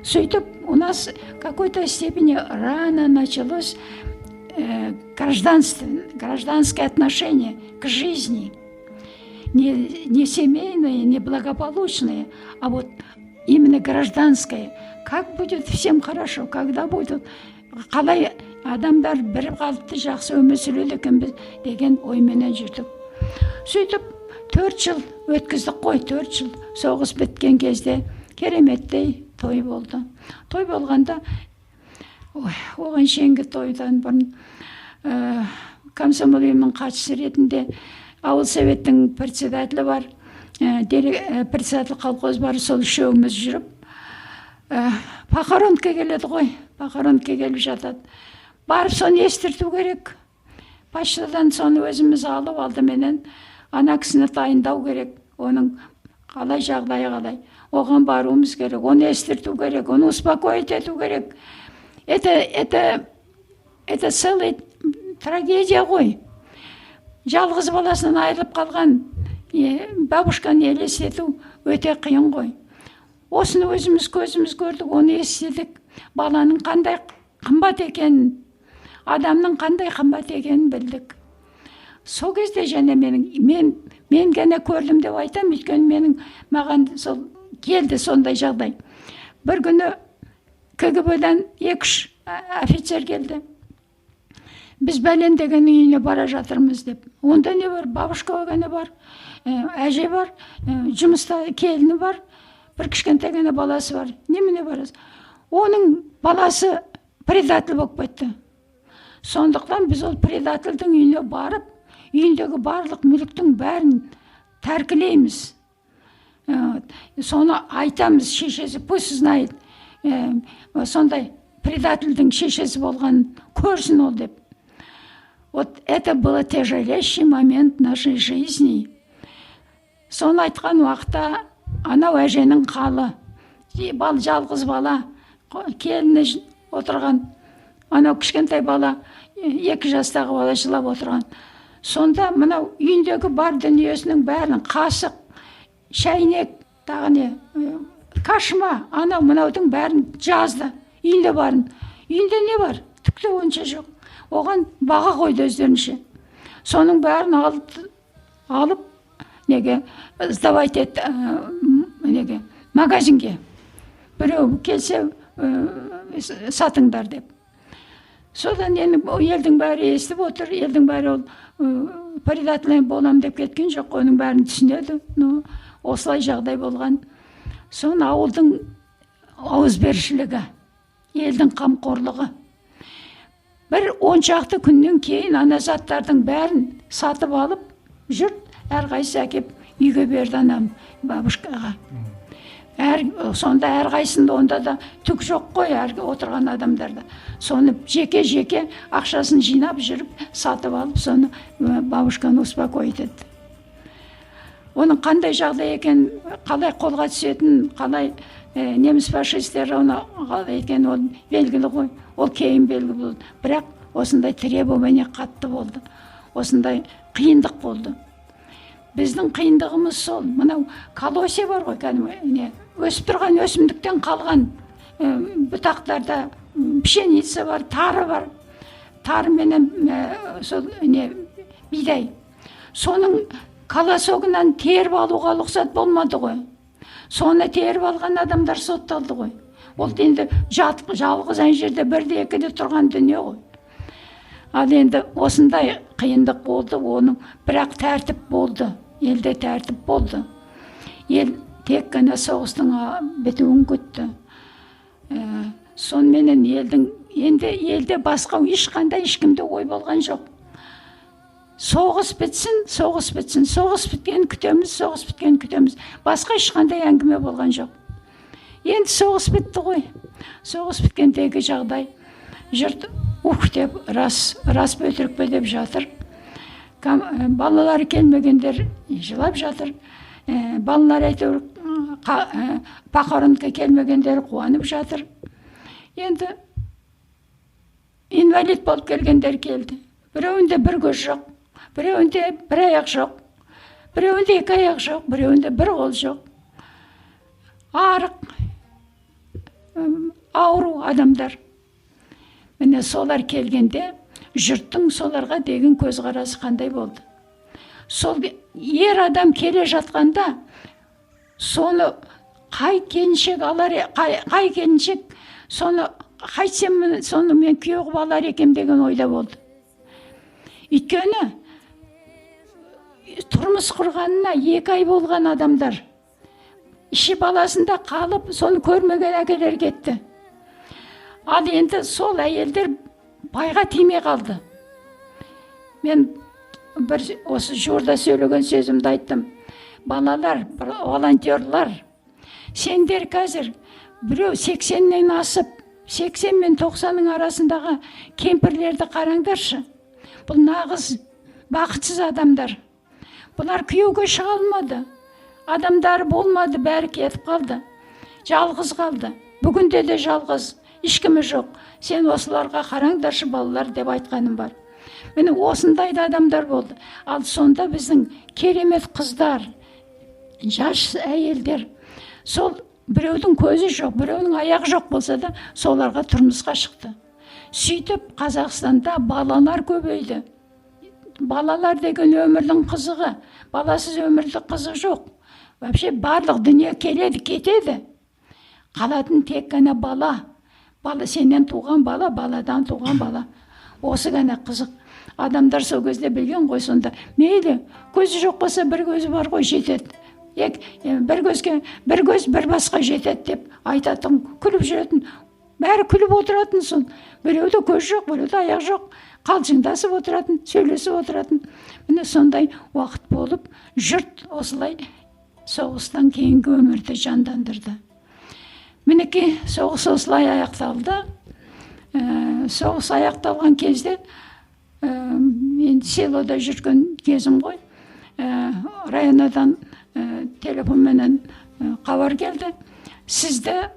Сөйтіп, у нас в какой-то степени рано началось гражданское отношение к жизни. Не семейное, не благополучное, а вот именно гражданское. Как будет всем хорошо, когда будет, қалай адамдар бір қалыпты жақсы өмір сүреді екенбіз деген ойменен жүрдік. Сөйтіп 4 жыл өткіздік қой, 4 жыл соғыс біткен кезде кереметтей той болды. Той болғанда, оған шейінгі тойдан бұрын комсомол ұйымының хатшысы ретінде ауыл советтің председателі бар, председатель колхоз бар, сол үшеуміз жүріп, похоронка келеді ғой, похоронка келіп жатады. Барып соны естірту керек. Почтадан соны өзіміз алып алдыменен ана кісіні дайындау керек. Оның қалай жағдайы қалай. Оған баруымыз керек, оны естірту керек, оны успокоить ету керек. Это целая трагедия ғой. Жалғыз баласынан айырылып қалған бабушканы елестету өте қиын ғой. Осыны өзіміз көзіміз көрдік, оны естедік. Баланың қандай қымбат екенін, адамның қандай қымбат екенін білдік. Сол кезде және мен ғана көрдім деп айтам, өйткені маған сол келді сондай жағдай. Бір күні КГБ-дан 2-3 офицер келді. Біз бәлен деген үйіне бара жатырмыз деп. Онда не бар? Бабушка ғана бар, әже бар, жұмыста келіні бар, бір кішкентай ғана баласы бар. Немене барасыз? Оның баласы предатель болып кетті. Сондықтан біз ол предательдің үйіне барып, үйіндегі барлық мүліктің бәрін тәркілейміз. Соны айтамыз, шешесі, пусть знает, сондай предательдің шешесі болған көрсін ол деп. Вот это был тяжелейший момент нашей жизни. Соны айтқан уақытта анау әженің қалы, жалғыз бала, келіні отырған, анау кішкентай бала, 2 жастағы бала жылап отырған. Сонда мынау үйіндегі бар дүниесінің бәрін, қасық, шәйнек, кашма, анау мұнаудың бәрін жазды. Үйінде барын. Үйінде не бар? Түкте онша жоқ. Оған баға қойды өздерінше. Соның бәрін алып, сдавать етті, магазинге. Біреу келсе, сатыңдар деп. Содан енді елдің бәрі естіп отыр, елдің бәрі ол предатель болам деп кеткен жоқ, оның бәрін түсінеді. Но осылай жағдай болған. Соны ауылдың ауызбіршілігі, елдің қамқорлығы. Бір 10 шақты күннен кейін ана заттардың бәрін сатып алып, жұрт әрқайсысы әкеп үйге берді анам бабушкаға. Сонда әрқайсында онда да түк жоқ қой, отырған адамдарда. Соны жеке-жеке ақшасын жинап жүріп, сатып алып, соны бабушканы успокоить етті. Оның қандай жағдай екен, қалай қолға түсетін, қалай неміс фашистері оны қалай екен, ол белгілі ғой. Ол кейін белгілі болды. Бірақ осындай требование қатты болды. Осындай қиындық болды. Біздің қиындығымыз сол. Мынау колосья бар ғой, кәдімгі өсіп тұрған өсімдіктен қалған бұтақтарда пшеница бар, тары бар. Тары менен сол бидай. Соның колосогынан теріп алуға рұқсат болмады ғой. Соны теріп алған адамдар сотталды ғой. Ол енді жалғыз ана жерде бірде екіде тұрған дүние ғой. Ал енді осындай қиындық болды, оның бірақ тәртіп болды. Елде тәртіп болды. Ел тек қана соғыстың бітуін күтті. Сонымен елде басқа ешқандай ешкімде ой болған жоқ. Соғыс бітсін, соғыс бітсін, соғыс біткен күтеміз. Басқа ешқандай әңгіме болған жоқ. Енді соғыс бітті ғой. Соғыс біткендегі жағдай. Жұрт деп, рас бөтірік пе деп жатыр. Балалары келмегендер жылап жатыр. Балалар әйтеуір похоронға келмегендер қуанып жатыр. Енді инвалид болып келгендер келді. Біреуінде бір көз жоқ, біреуінде бір аяқ жоқ, біреуінде екі аяқ жоқ, біреуінде бір қол жоқ. Арық, ауру адамдар. Міне солар келгенде жұрттың соларға деген көзқарасы қандай болды. Сол ер адам келе жатқанда соны қай келіншек алар, қай келіншек соны қайтсем соны мен күйеу қылып алар екем деген ойда болды. Өйткені тұрмыс құрғанына 2 ай болған адамдар іші баласында қалып, соны көрмеген әкелер кетті. Ал енді сол әйелдер байға тимей қалды. Мен бір осы жуырда сөйлеген сөзімді айттым. Балалар, волонтерлар, сендер қазір біреу 80-нен асып, 80 мен 90-ның арасындағы кемпірлерді қараңдаршы. Бұл нағыз бақытсыз адамдар. Бұлар күйеуге шыға алмады. Адамдар болмады, бәрі кетіп қалды. Жалғыз қалды. Бүгінде де жалғыз. Ешкімі жоқ. Сен осыларға қараңдаршы балалар деп айтқаным бар. Міне осындай да адамдар болды. Ал сонда біздің керемет қыздар, жас әйелдер, сол біреудің көзі жоқ, біреудің аяғы жоқ болса да, соларға тұрмысқа шықты. Сөйтіп Қазақстанда балалар көбейді. Балалар деген өмірдің қызығы. Баласыз өмірдің қызығы жоқ. Вообще барлық дүние келеді, кетеді. Қалатын тек қана бала. Бала сенен туған бала, баладан туған бала. Осы ғана қызық. Адамдар сол кезде білген ғой сонда. Мейлі, көзі жоқ болса бір көзі бар ғой, жетеді. Бір көз бір басқа жетеді деп айтатын, күліп жүретін. Бәрі күліп отыратын сон. Біреуде көз жоқ, біреуде аяқ жоқ. Қалжыңдасып отыратын, сөйлесіп отыратын. Міне сондай уақыт болып, жұрт осылай соғыстан кейінгі өмірді жандандырды. Мінеки соғыс осылай аяқталды. Соғыс аяқталған кезде мен селода жүрген кезім ғой. Районадан телефонменен хабар келді. Сізді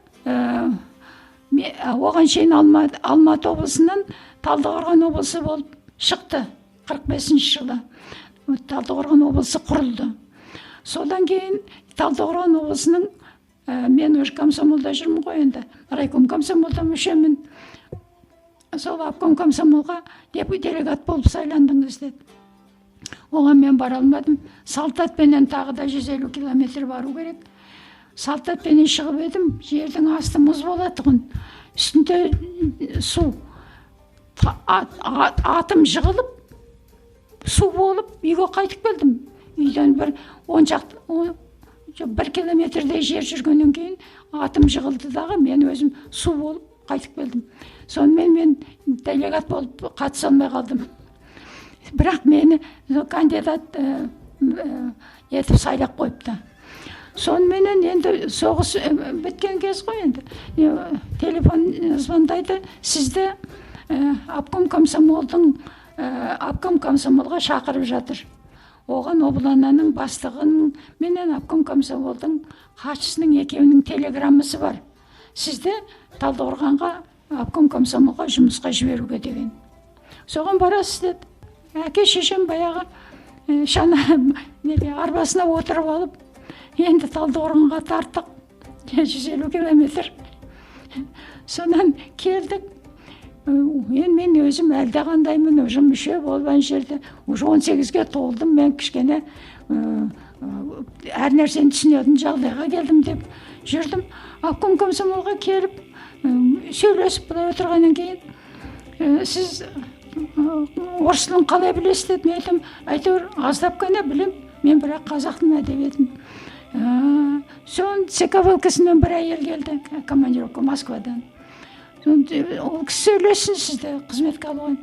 оған шейін Алматы облысынан Талдықорған облысы болып шықты. 45-ші жылы Талдықорған облысы құрылды. Содан кейін Талдықорған облысының мен өз комсомолда жүрмін ғой енді. Райком комсомолда мүшемін. Сол обком комсомолға делегат болып сайландыңыз деді. Оған мен бара алмадым. Салтатпенен тағы да 150 километр бару керек. Салтатпенен шығып едім, жердің асты мұз болады тұғын. Үстінде су. атым жығылып, су болып, үйге қайтып келдім. Үйден бір 1 километрдей жер жүргеннен кейін атым жығылды дағы, мен өзім су болып қайтып келдім. Сонымен мен делегат болып қатыса алмай қалдым. Бірақ мені кандидат етіп сайлап қойыпты. Сонымен енді соғыс біткен кез ғой енді. Телефон звондайды, сізді обком комсомолға шақырып жатыр. Оған облананың бастығының менен обком комсомолдың хатшысының екеуінің телеграммасы бар. Сізді Талдықорғанға обком комсомолға жұмысқа жіберуге деген. Соған барасыз деді. Әке шешем баяғы арбасына отырып алып, енді Талдықорғанға тарттық. 150 километр. Сонан келдік. Мен өзім әлде қандаймын, уже мүше болған жерде, уже 18-ге толдым, мен кішкене әр нәрсені түсінетін жағдайға келдім деп жүрдім. Обком комсомолға келіп, сөйлесіп былай отырғаннан кейін, сіз орыс тілін қалай білесіз деді. Мен айтам, әйтеуір аздап қана білем, мен бірақ қазақ тілін әдебиетін. Соң ЦК ВЛК-сынан бір әйел келді, командировка Москвадан. Ол кісі сөйлесін сізді қызметке алуын.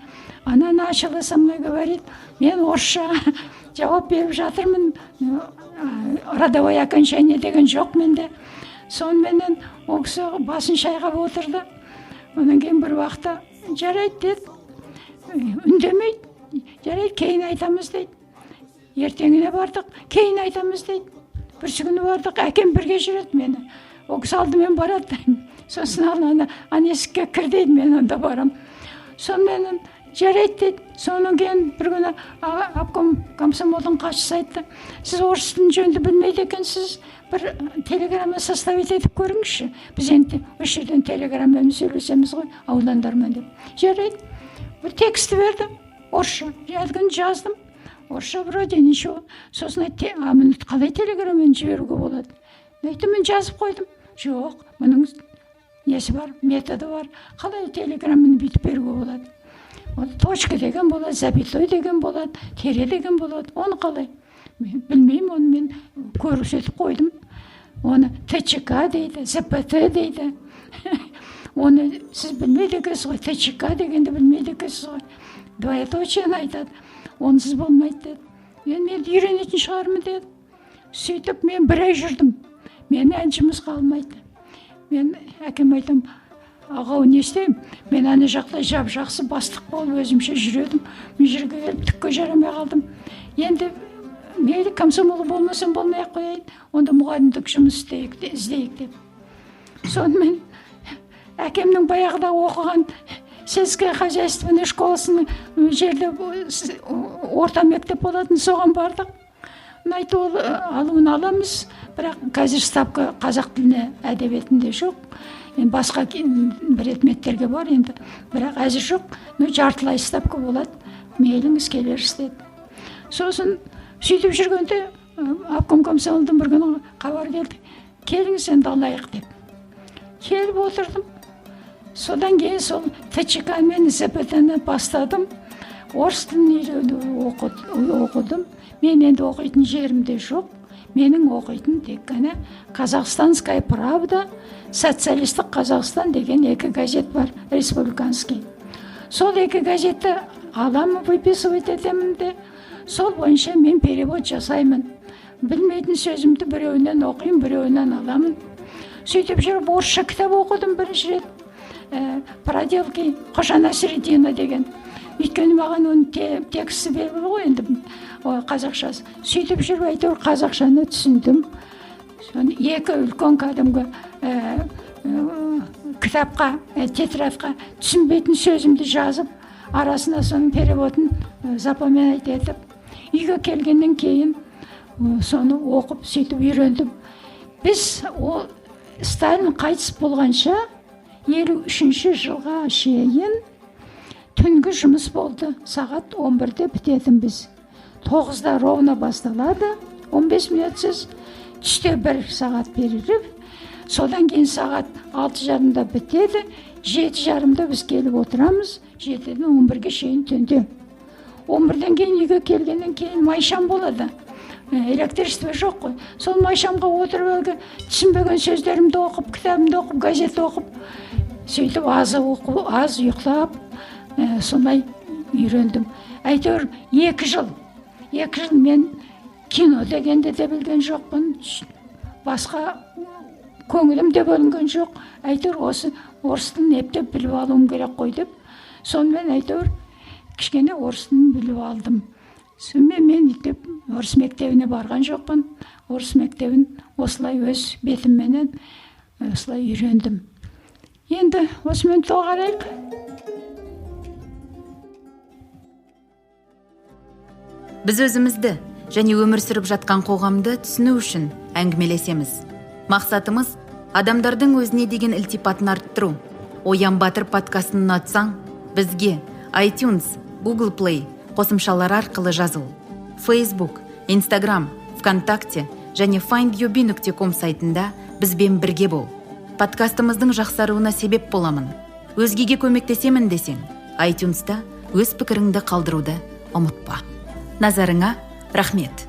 Она начала со мной говорить, мен орысша жауап беріп жатырмын, родовое окончание деген жоқ менде. Сонымен ол кісі басын шайқап отырды. Онан кейін бір уақытта жарайды деді, үндемейді. Жарайды, кейін айтамыз дейді. Ертеңіне бардық, кейін айтамыз дейді. Бірсі күні бардық, әкем бірге жүреді мені. Ол кісі алдымен барады. Сосын ана есікке кір дейді, мен онда барам. Сонымен жарайды дейді. Сонан кейін бір күні обком комсомолдың хатшысы айтты, сіз орыс тілін жөнді білмейді екенсіз, бір телеграмма составить етіп көріңізші. Біз енді осы жерден телеграммамен сөйлесеміз ғой, аудандармен деп. Жарайды. Bir tekst verdim. Orşa. Geldim жаздым. Orşa вроде ничего. Сосын айтты, мені қалай телеграммен жіберуге болады? Мен жазып қойдым. Жоқ, мұның несі бар, методы бар. Қалай телеграммен бүйтіп беруге болады? Ол точка деген болады, запятой деген болады, тере деген болады. Оны қалай? Білмеймін, оны мен көрсетіп қойдым. Оны ТЧК дейді, ЗПТ дейді. Оны сіз білмейді екенсіз ғой, ТЧК дегенді білмейді екенсіз ғой. Двоеточиені айтады, онсыз болмайды деді. Мен үйренетін шығармын деді. Сөйтіп мен бір ай жүрдім. Мені жұмысқа алмайды. Мен әкем айтам, ағау не істеймін? Мен ана жақта жақсы бастық болып өзімше жүредім. Мен жерге келіп түкке жарамай қалдым. Енді мейлі комсомол болмасам болмай-ақ қояйын. Онда мұғалімдік жұмыс іздейік деп. Сонымен әкемнің баяғыда оқыған сельское хозяйственный школасының жерде орта мектеп болатын, соған бардық. Айтты, ол алуын аламыз, бірақ қазір ставка қазақ тіліне әдебиетінде жоқ. Басқа предметтерге бар енді, бірақ әзір жоқ. Жартылай ставка болады, мейліңіз келерсіз деді. Сосын сөйтіп жүргенде обком комсомолдан бір күні хабар келді. Келіңіз енді алайық деп. Келіп отырдым. Содан кейін сол ТЧК мен ЗПТ-ні бастадым. Орыс тілін оқыдым. Мен енді оқитын жерімде жоқ. Менің оқитын тек қана Казахстанская правда, социалистік Қазақстан деген екі газет бар, республиканский. Сол екі газетті аламын, выписывать етемін де, сол бойынша мен перевод жасаймын. Білмейтін сөзімді біреуінен оқимын, біреуінен аламын. Сөйтіп жүріп орысша кітап оқыдым бірінші рет. Проделки Қожа Насреддина деген. Өйткені маған оның тексті белгілі ғой енді қазақшасы. Сөйтіп жүріп әйтеуір қазақшаны түсіндім. Екі үлкен кәдімгі кітапқа, тетрадқа түсінбейтін сөзімді жазып, арасына соның переводын запоминать етіп, үйге келгеннен кейін соны оқып, сөйтіп үйрендім. Біз Сталин қайтыс болғанша 53 жылға шейін түнгі жұмыс болды. Сағат 11-де бітетін біз. 9-да ровно басталады, 15 минутсыз. Түсте 1 сағат перерыв. Содан кейін сағат 6:30-да бітеді. 7:30-да біз келіп отырамыз. 7-ден 11-ге шейін түнде. 11-ден кейін үйге келгеннен кейін майшам болады. Электричество жоқ қой. Сол майшамға отырып әлгі түсінбеген сөздерімді оқып, кітабымды оқып, газет оқып, сөйтіп аз ұйықтап, солай үйрендім. Әйтеуір 2 жыл мен кино дегенде де білген жоқпын. Басқа көңілім де бөлінген жоқ. Әйтеуір осы орыс тілін ептеп біліп алуым керек қой деп. Сонымен әйтеуір кішкене орыс тілін біліп алдым. Сонымен мен деп орыс мектебіне барған жоқпын. Орыс мектебін осылай өз бетімменен осылай үйрендім. Енді осымен тоғарайық. Біз өзімізді және өмір сүріп жатқан қоғамды түсіну үшін әңгімелесеміз. Мақсатымыз адамдардың өзіне деген ілтипатын арттыру. Оян Батыр подкастын ұнатсаң, бізге iTunes, Google Play қосымшалар арқылы жазыл. Facebook, Instagram, ВКонтакте және findyoubi.com сайтында бізбен бірге бол. Подкастымыздың жақсаруына себеп боламын. Өзгеге көмектесемін десең, iTunes'та өз пікіріңді қалдыруды ұмытпа. Назарыңа рахмет.